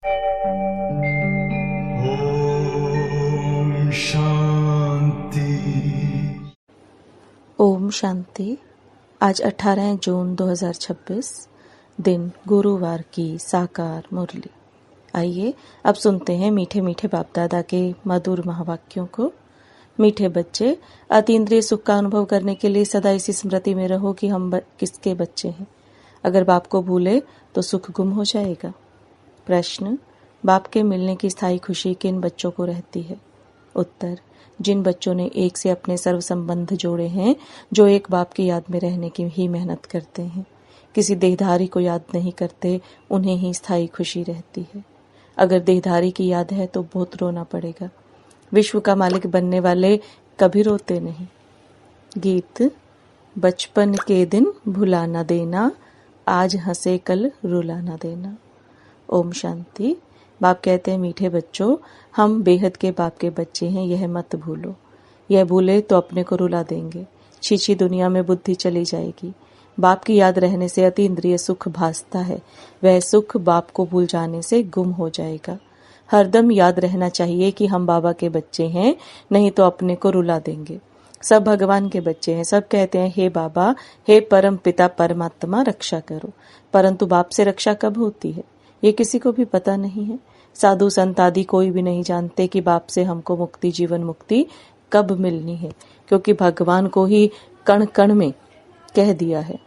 ओम शांति। ओम शांति। आज 18 जून 2026 दिन गुरुवार की साकार मुरली। आइए अब सुनते हैं मीठे मीठे बाप दादा के मधुर महावाक्यों को। मीठे बच्चे, अतीन्द्रिय सुख का अनुभव करने के लिए सदा इसी स्मृति में रहो कि हम किसके बच्चे हैं। अगर बाप को भूले तो सुख गुम हो जाएगा। प्रश्न, बाप के मिलने की स्थायी खुशी किन बच्चों को रहती है? उत्तर, जिन बच्चों ने एक से अपने सर्व संबंध जोड़े हैं, जो एक बाप की याद में रहने की ही मेहनत करते हैं, किसी देहधारी को याद नहीं करते, उन्हें ही स्थायी खुशी रहती है। अगर देहधारी की याद है तो बहुत रोना पड़ेगा। विश्व का मालिक बनने वाले कभी रोते नहीं। गीत। बचपन के दिन भुला न देना, आज हंसे कल रुला न देना। ओम शांति। बाप कहते हैं, मीठे बच्चों, हम बेहद के बाप के बच्चे हैं, यह मत भूलो। यह भूले तो अपने को रुला देंगे। छीछी दुनिया में बुद्धि चली जाएगी। बाप की याद रहने से अति इंद्रिय सुख भासता है, वह सुख बाप को भूल जाने से गुम हो जाएगा। हरदम याद रहना चाहिए कि हम बाबा के बच्चे हैं, नहीं तो अपने को रुला देंगे। सब भगवान के बच्चे हैं। सब कहते हैं, हे बाबा, हे परम पिता परमात्मा, रक्षा करो। परंतु बाप से रक्षा कब होती है, ये किसी को भी पता नहीं है। साधु संत आदि कोई भी नहीं जानते कि बाप से हमको मुक्ति, जीवन मुक्ति कब मिलनी है, क्योंकि भगवान को ही कण कण में कह दिया है।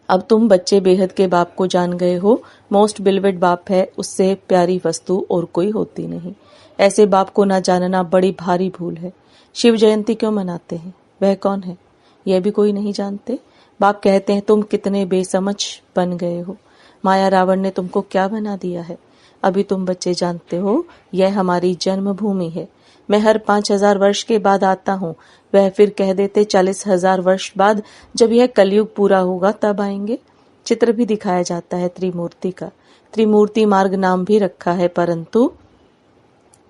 अब तुम बच्चे बेहद के बाप को जान गए हो। मोस्ट बिलवेड बाप है, उससे प्यारी वस्तु और कोई होती नहीं। ऐसे बाप को ना जानना बड़ी भारी भूल है। शिव जयंती क्यों मनाते हैं, वह कौन है, यह भी कोई नहीं जानते। बाप कहते हैं, तुम कितने बेसमझ बन गए हो। माया रावण ने तुमको क्या बना दिया है। अभी तुम बच्चे जानते हो, यह हमारी जन्मभूमि है। मैं हर 5000 वर्ष के बाद आता हूँ। वह फिर कह देते 40,000 वर्ष बाद, जब यह कलयुग पूरा होगा तब आएंगे। चित्र भी दिखाया जाता है त्रिमूर्ति का। त्रिमूर्ति मार्ग नाम भी रखा है, परंतु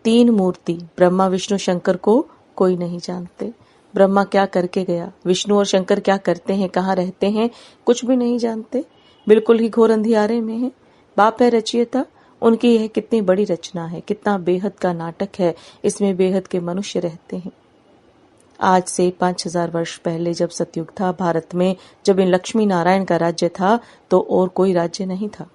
3 मूर्ति ब्रह्मा विष्णु शंकर को कोई नहीं जानते। ब्रह्मा क्या करके गया, विष्णु और शंकर क्या करते हैं, कहाँ रहते हैं, कुछ भी नहीं जानते। बिल्कुल ही घोर अंधियारे में है। बाप है रचयिता, उनकी यह कितनी बड़ी रचना है, कितना बेहद का नाटक है। इसमें बेहद के मनुष्य रहते हैं। आज से 5000 वर्ष पहले जब सतयुग था, भारत में जब इन लक्ष्मी नारायण का राज्य था, तो और कोई राज्य नहीं था।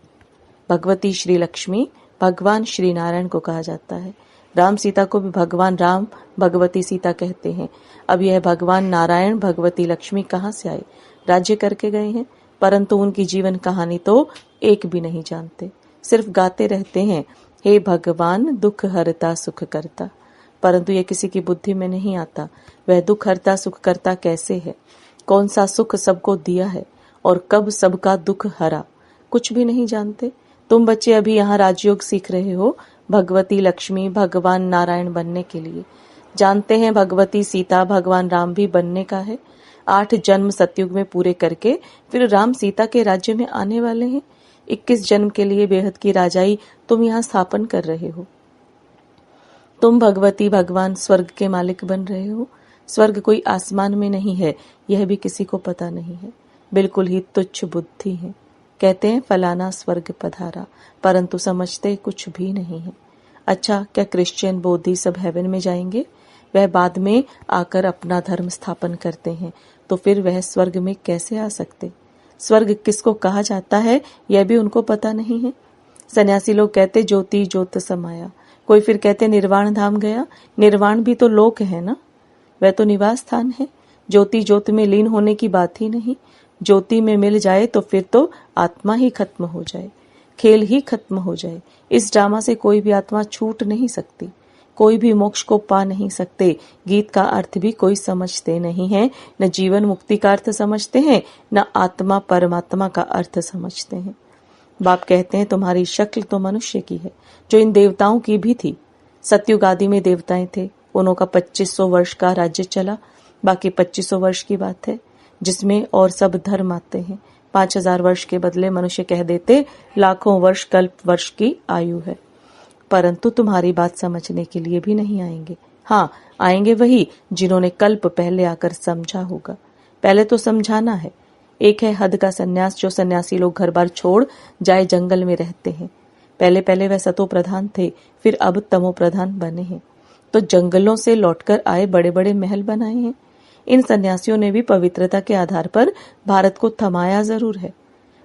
भगवती श्री लक्ष्मी भगवान श्री नारायण को कहा जाता है। राम सीता को भी भगवान राम भगवती सीता कहते हैं। अब यह भगवान नारायण भगवती लक्ष्मी कहाँ से आए, राज्य करके गए हैं, परंतु उनकी जीवन कहानी तो एक भी नहीं जानते। सिर्फ गाते रहते हैं, हे भगवान दुख हरता सुख करता, परंतु यह किसी की बुद्धि में नहीं आता। वह दुख हरता सुख करता कैसे है, कौन सा सुख सबको दिया है और कब सबका दुख हरा, कुछ भी नहीं जानते। तुम बच्चे अभी यहाँ राजयोग सीख रहे हो, भगवती लक्ष्मी भगवान नारायण बनने के लिए। जानते हैं भगवती सीता भगवान राम भी बनने का है। 8 जन्म सतयुग में पूरे करके फिर राम सीता के राज्य में आने वाले हैं। 21 जन्म के लिए बेहद की राजाई तुम यहाँ स्थापन कर रहे हो। तुम भगवती भगवान स्वर्ग के मालिक बन रहे हो। स्वर्ग कोई आसमान में नहीं है, यह भी किसी को पता नहीं है। बिल्कुल ही तुच्छ बुद्धि है। कहते हैं फलाना स्वर्ग पधारा, परंतु समझते कुछ भी नहीं है। अच्छा, क्या क्रिश्चियन बोधी सब हेवन में जाएंगे? वह बाद में आकर अपना धर्म स्थापन करते हैं, तो फिर वह स्वर्ग में कैसे आ सकते? स्वर्ग किसको कहा जाता है, यह भी उनको पता नहीं है। सन्यासी लोग कहते ज्योति ज्योत समाया, कोई फिर कहते निर्वाण धाम गया। निर्वाण भी तो लोक है ना, वह तो निवास स्थान है। ज्योति ज्योत में लीन होने की बात ही नहीं। ज्योति में मिल जाए तो फिर तो आत्मा ही खत्म हो जाए, खेल ही खत्म हो जाए। इस ड्रामा से कोई भी आत्मा छूट नहीं सकती, कोई भी मोक्ष को पा नहीं सकते। गीत का अर्थ भी कोई समझते नहीं है, न जीवन मुक्ति का अर्थ समझते हैं, न आत्मा परमात्मा का अर्थ समझते हैं। बाप कहते हैं तुम्हारी शक्ल तो मनुष्य की है, जो इन देवताओं की भी थी। सतयुग आदि में देवताएं थे, उन्हों का 2500 वर्ष का राज्य चला। बाकी 2500 वर्ष की बात है, जिसमें और सब धर्म आते हैं। 5000 वर्ष के बदले मनुष्य कह देते लाखों वर्ष कल्प वर्ष की आयु है। परंतु तुम्हारी बात समझने के लिए भी नहीं आएंगे। हाँ, आएंगे वही जिन्होंने कल्प पहले आकर समझा होगा। पहले तो समझाना है। एक है हद का सन्यास, जो सन्यासी लोग घर बार छोड़ जाए जंगल में रहते हैं। पहले पहले वह सतो प्रधान थे, फिर अब तमो प्रधान बने हैं। तो जंगलों से लौटकर आए बड़े बड़े महल बनाए हैं। इन सन्यासियों ने भी पवित्रता के आधार पर भारत को थमाया जरूर है,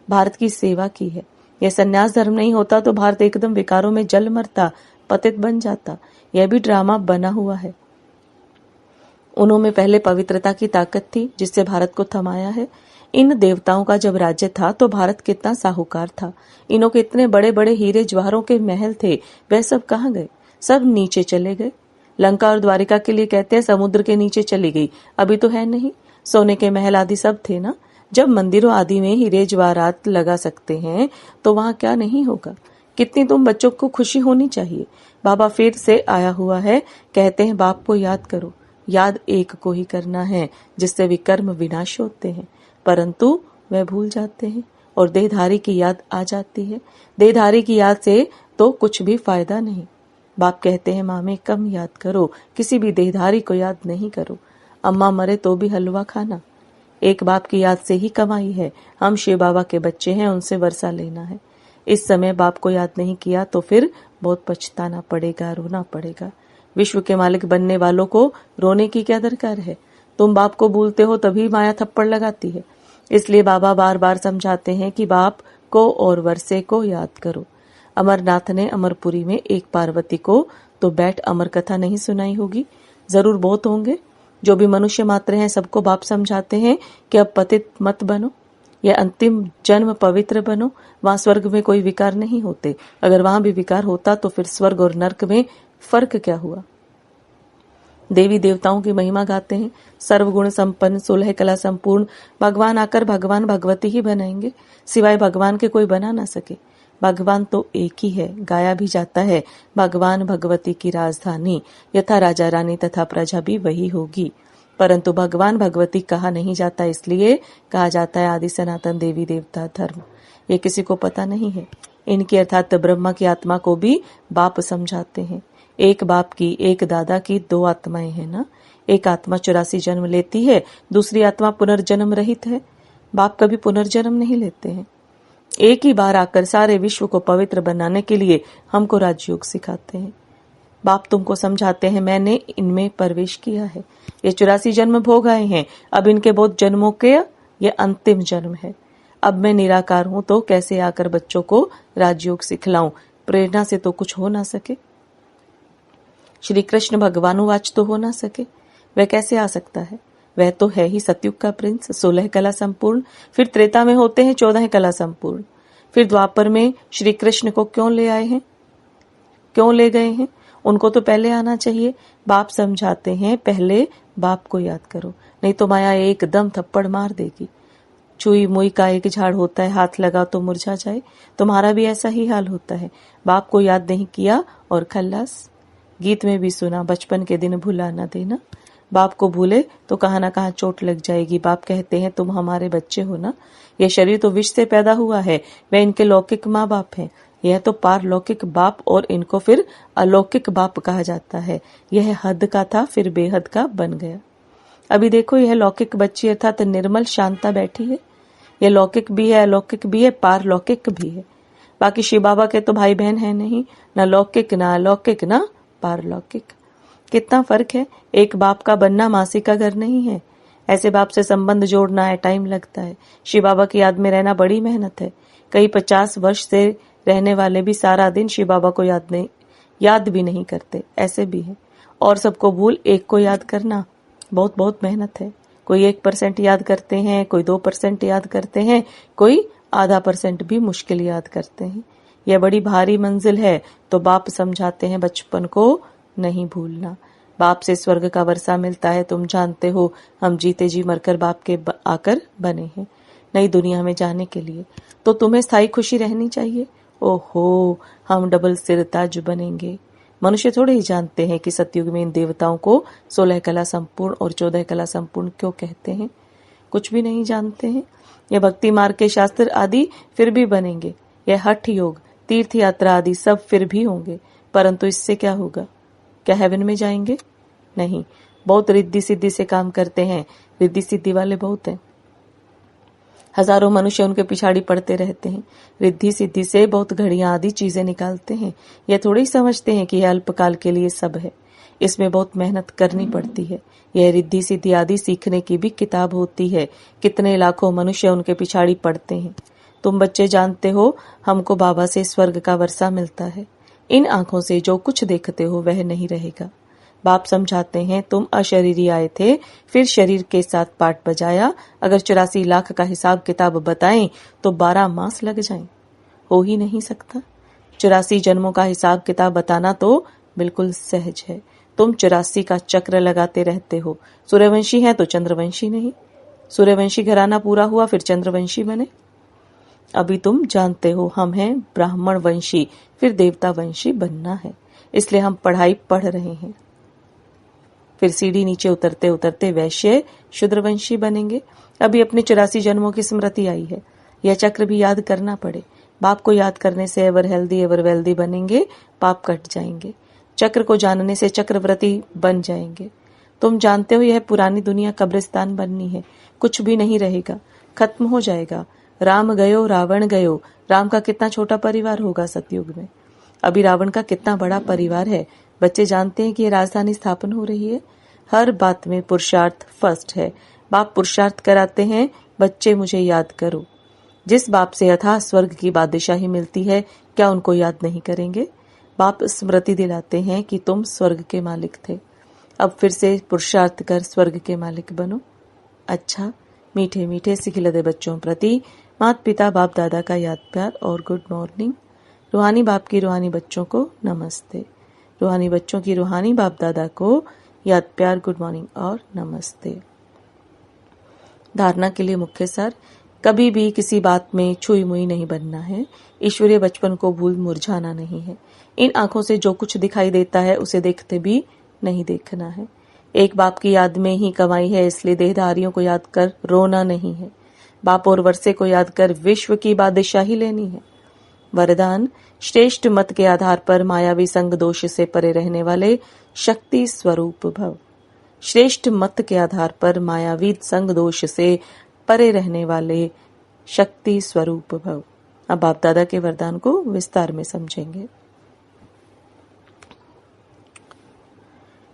भारत की सेवा की है। यह सन्यास धर्म नहीं होता तो भारत एकदम विकारों में जल मरता, पतित बन जाता। यह भी ड्रामा बना हुआ है। उन्होंने पहले पवित्रता की ताकत थी जिससे भारत को थमाया है। इन देवताओं का जब राज्य था तो भारत कितना साहूकार था। इनों के इतने बड़े बड़े हीरे जवाहरों के महल थे, वह सब कहाँ गए? सब नीचे चले गए। लंका और द्वारिका के लिए कहते हैं समुद्र के नीचे चली गई, अभी तो है नहीं। सोने के महल आदि सब थे ना। जब मंदिरों आदि में हीरे जवाहरात लगा सकते हैं तो वहां क्या नहीं होगा। कितनी तुम बच्चों को खुशी होनी चाहिए। बाबा फिर से आया हुआ है, कहते हैं बाप को याद करो। याद एक को ही करना है जिससे विकर्म विनाश होते हैं, परंतु वह भूल जाते हैं और देहधारी की याद आ जाती है। देहधारी की याद से तो कुछ भी फायदा नहीं। बाप कहते हैं माँ में कम याद करो, किसी भी देहधारी को याद नहीं करो। अम्मा मरे तो भी हलवा खाना। एक बाप की याद से ही कमाई है। हम शिव बाबा के बच्चे हैं, उनसे वर्षा लेना है। इस समय बाप को याद नहीं किया तो फिर बहुत पछताना पड़ेगा, रोना पड़ेगा। विश्व के मालिक बनने वालों को रोने की क्या दरकार है? तुम बाप को भूलते हो तभी माया थप्पड़ लगाती है। इसलिए बाबा बार बार समझाते हैं कि बाप को और वर्षे को याद करो। अमरनाथ ने अमरपुरी में एक पार्वती को तो बैठ अमर कथा नहीं सुनाई होगी? जरूर बहुत होंगे। जो भी मनुष्य मात्र हैं सबको बाप समझाते हैं कि अब पतित मत बनो, यह अंतिम जन्म पवित्र बनो। वहां स्वर्ग में कोई विकार नहीं होते। अगर वहां भी विकार होता तो फिर स्वर्ग और नर्क में फर्क क्या हुआ? देवी देवताओं की महिमा गाते हैं। सर्वगुण संपन्न, 16 कला संपूर्ण भगवान आकर भगवान भगवती ही बनाएंगे। सिवाय भगवान के कोई बना ना सके। भगवान तो एक ही है, गाया भी जाता है भगवान भगवती की राजधानी, यथा राजा रानी तथा प्रजा भी वही होगी। परंतु भगवान भगवती कहा नहीं जाता, इसलिए कहा जाता है आदि सनातन देवी देवता धर्म। ये किसी को पता नहीं है। इनकी अर्थात ब्रह्मा की आत्मा को भी बाप समझाते हैं। एक बाप की, एक दादा की दो आत्माएं हैं ना। एक आत्मा 84 जन्म लेती है, दूसरी आत्मा पुनर्जन्म रहित है। बाप कभी पुनर्जन्म नहीं लेते हैं। एक ही बार आकर सारे विश्व को पवित्र बनाने के लिए हमको राजयोग सिखाते हैं। बाप तुमको समझाते हैं मैंने इनमें प्रवेश किया है, ये 84 जन्म भोग आए हैं, अब इनके बहुत जन्मों के ये अंतिम जन्म है। अब मैं निराकार हूं तो कैसे आकर बच्चों को राजयोग सिखलाऊं? प्रेरणा से तो कुछ हो ना सके। श्री कृष्ण भगवानुवाच तो हो ना सके, वह कैसे आ सकता है? वह तो है ही सतयुग का प्रिंस, 16 कला संपूर्ण। फिर त्रेता में होते हैं 14 कला संपूर्ण। फिर द्वापर में श्री कृष्ण को क्यों ले आए हैं, क्यों ले गए हैं? उनको तो पहले आना चाहिए। बाप समझाते हैं पहले बाप को याद करो, नहीं तो माया एकदम थप्पड़ मार देगी। चुई मुई का एक झाड़ होता है, हाथ लगा तो मुरझा जाए। तुम्हारा भी ऐसा ही हाल होता है। बाप को याद नहीं किया और खल्लास। गीत में भी सुना, बचपन के दिन भुला न देना। बाप को भूले तो कहाँ ना कहाँ चोट लग जाएगी। बाप कहते हैं तुम हमारे बच्चे हो ना। यह शरीर तो विष से पैदा हुआ है, वह इनके लौकिक माँ बाप हैं। यह तो पारलौकिक बाप और इनको फिर अलौकिक बाप कहा जाता है। यह हद का था फिर बेहद का बन गया। अभी देखो यह लौकिक बच्ची अर्थात निर्मल शांता बैठी है। यह लौकिक भी है, अलौकिक भी है, पारलौकिक भी है। बाकी शिव बाबा के तो भाई बहन है नहीं, न लौकिक न अलौकिक न पारलौकिक। कितना फर्क है। एक बाप का बनना मासी का घर नहीं है। ऐसे बाप से संबंध जोड़ना है, टाइम लगता है। शिव बाबा की याद में रहना बड़ी मेहनत है। कई 50 वर्ष से रहने वाले भी सारा दिन शिव बाबा को याद भी नहीं करते, ऐसे भी है। और सबको भूल एक को याद करना बहुत बहुत मेहनत है। कोई 1% याद करते हैं, कोई 2% याद करते हैं, कोई ½ % भी मुश्किल याद करते हैं। यह बड़ी भारी मंजिल है। तो बाप समझाते हैं बचपन को नहीं भूलना। बाप से स्वर्ग का वर्षा मिलता है। तुम जानते हो हम जीते जी मरकर बाप के आकर बने हैं नई दुनिया में जाने के लिए। तो तुम्हें स्थायी खुशी रहनी चाहिए। ओहो, हम डबल सिर ताज बनेंगे। मनुष्य थोड़े ही जानते हैं कि सतयुग में इन देवताओं को 16 कला संपूर्ण और 14 कला संपूर्ण क्यों कहते हैं। कुछ भी नहीं जानते हैं। यह भक्ति मार्ग के शास्त्र आदि फिर भी बनेंगे। यह हठ योग, तीर्थ यात्रा आदि सब फिर भी होंगे। परंतु इससे क्या होगा? क्या हेवन में जाएंगे? नहीं। बहुत रिद्धि सिद्धि से काम करते हैं। रिद्धि सिद्धि वाले बहुत हैं। हजारों मनुष्य उनके पिछाड़ी पड़ते रहते हैं। रिद्धि सिद्धि से बहुत घड़ियां आदि चीजें निकालते हैं। यह थोड़ी समझते हैं कि यह अल्पकाल के लिए सब है। इसमें बहुत मेहनत करनी पड़ती है। यह रिद्धि सिद्धि आदि सीखने की भी किताब होती है। कितने लाखों मनुष्य उनके पिछाड़ी पड़ते हैं। तुम बच्चे जानते हो, हमको बाबा से स्वर्ग का वर्षा मिलता है। इन आंखों से जो कुछ देखते हो वह नहीं रहेगा। बाप समझाते हैं, तुम अशरीरी आए थे, फिर शरीर के साथ पाठ बजाया। अगर 84 लाख का हिसाब किताब बताएं तो 12 मास लग जाएं। हो ही नहीं सकता। 84 जन्मों का हिसाब किताब बताना तो बिल्कुल सहज है। तुम 84 का चक्र लगाते रहते हो। सूर्यवंशी है तो चंद्रवंशी नहीं। सूर्यवंशी घराना पूरा हुआ फिर चंद्रवंशी बने। अभी तुम जानते हो, हम हैं ब्राह्मण वंशी, फिर देवता वंशी बनना है। इसलिए हम पढ़ाई पढ़ रहे हैं। फिर सीढ़ी नीचे उतरते उतरते वैश्य शूद्रवंशी बनेंगे। अभी अपने 84 जन्मों की स्मृति आई है। यह चक्र भी याद करना पड़े। बाप को याद करने से एवर हेल्दी एवर वेल्दी बनेंगे, पाप कट जाएंगे। चक्र को जानने से चक्रवर्ती बन जाएंगे। तुम जानते हो, यह पुरानी दुनिया कब्रिस्तान बननी है। कुछ भी नहीं रहेगा, खत्म हो जाएगा। राम गयो रावण गयो। राम का कितना छोटा परिवार होगा सतयुग में। अभी रावण का कितना बड़ा परिवार है। बच्चे जानते हैं कि यह राजधानी स्थापन हो रही है। हर बात में पुरुषार्थ फर्स्ट है। बाप पुरुषार्थ कराते हैं, बच्चे मुझे याद करो। जिस बाप से अथाह स्वर्ग की बादशाही मिलती है, क्या उनको याद नहीं करेंगे। बाप स्मृति दिलाते हैं कि तुम स्वर्ग के मालिक थे। अब फिर से पुरुषार्थ कर स्वर्ग के मालिक बनो। अच्छा, मीठे मीठे सिखिलदे बच्चों प्रति माता पिता बाप दादा का याद प्यार और गुड मॉर्निंग। रूहानी बाप की रूहानी बच्चों को नमस्ते। रूहानी बच्चों की रूहानी बाप दादा को याद प्यार, गुड मॉर्निंग और नमस्ते। धारणा के लिए मुख्य सार, कभी भी किसी बात में छुई मुई नहीं बनना है। ईश्वरीय बचपन को भूल मुरझाना नहीं है। इन आंखों से जो कुछ दिखाई देता है उसे देखते भी नहीं देखना है। एक बाप की याद में ही कमाई है, इसलिए देहधारियों को याद कर रोना नहीं है। बाप और वर्षे को याद कर विश्व की बादशाही लेनी है। वरदान, श्रेष्ठ मत के आधार पर मायावी संग दोष से परे रहने वाले शक्ति स्वरूप भव। श्रेष्ठ मत के आधार पर मायावी संग दोष से परे रहने वाले शक्ति स्वरूप भव। अब बाप दादा के वरदान को विस्तार में समझेंगे।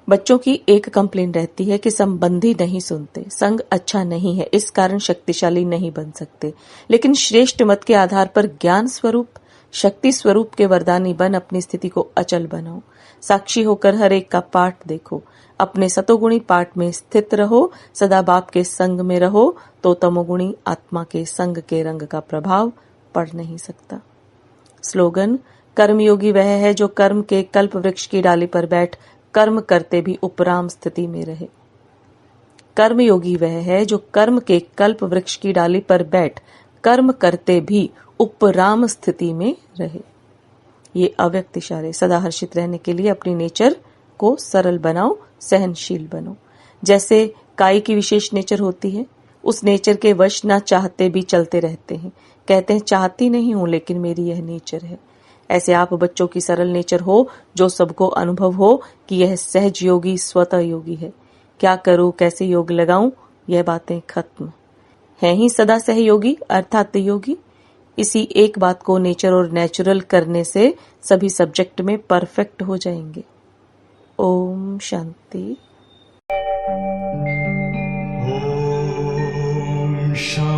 बच्चों की एक कंप्लेंट रहती है कि संबंधी नहीं सुनते, संग अच्छा नहीं है, इस कारण शक्तिशाली नहीं बन सकते। लेकिन श्रेष्ठ मत के आधार पर ज्ञान स्वरूप शक्ति स्वरूप के वरदानी बन अपनी स्थिति को अचल बनाओ। साक्षी होकर हर एक का पाठ देखो। अपने सतोगुणी पाठ में स्थित रहो। सदा बाप के संग में रहो तो तमोगुणी आत्मा के संग के रंग का प्रभाव पड़ नहीं सकता। स्लोगन, कर्मयोगी वह है जो कर्म के कल्प वृक्ष की डाली पर बैठ कर्म करते भी उपराम स्थिति में रहे। कर्मयोगी वह है जो कर्म के कल्प वृक्ष की डाली पर बैठ कर्म करते भी उपराम स्थिति में रहे। ये अव्यक्त इशारे। सदा हर्षित रहने के लिए अपनी नेचर को सरल बनाओ, सहनशील बनो। जैसे काई की विशेष नेचर होती है, उस नेचर के वश न चाहते भी चलते रहते हैं। कहते हैं चाहती नहीं हूं लेकिन मेरी यह नेचर है। ऐसे आप बच्चों की सरल नेचर हो, जो सबको अनुभव हो कि यह सहज योगी स्वतः योगी है। क्या करूं, कैसे योग लगाऊं, यह बातें खत्म हैं ही सदा सहयोगी अर्थात योगी। इसी एक बात को नेचर और नेचुरल करने से सभी सब्जेक्ट में परफेक्ट हो जाएंगे। ओम शांति। Om Shanti.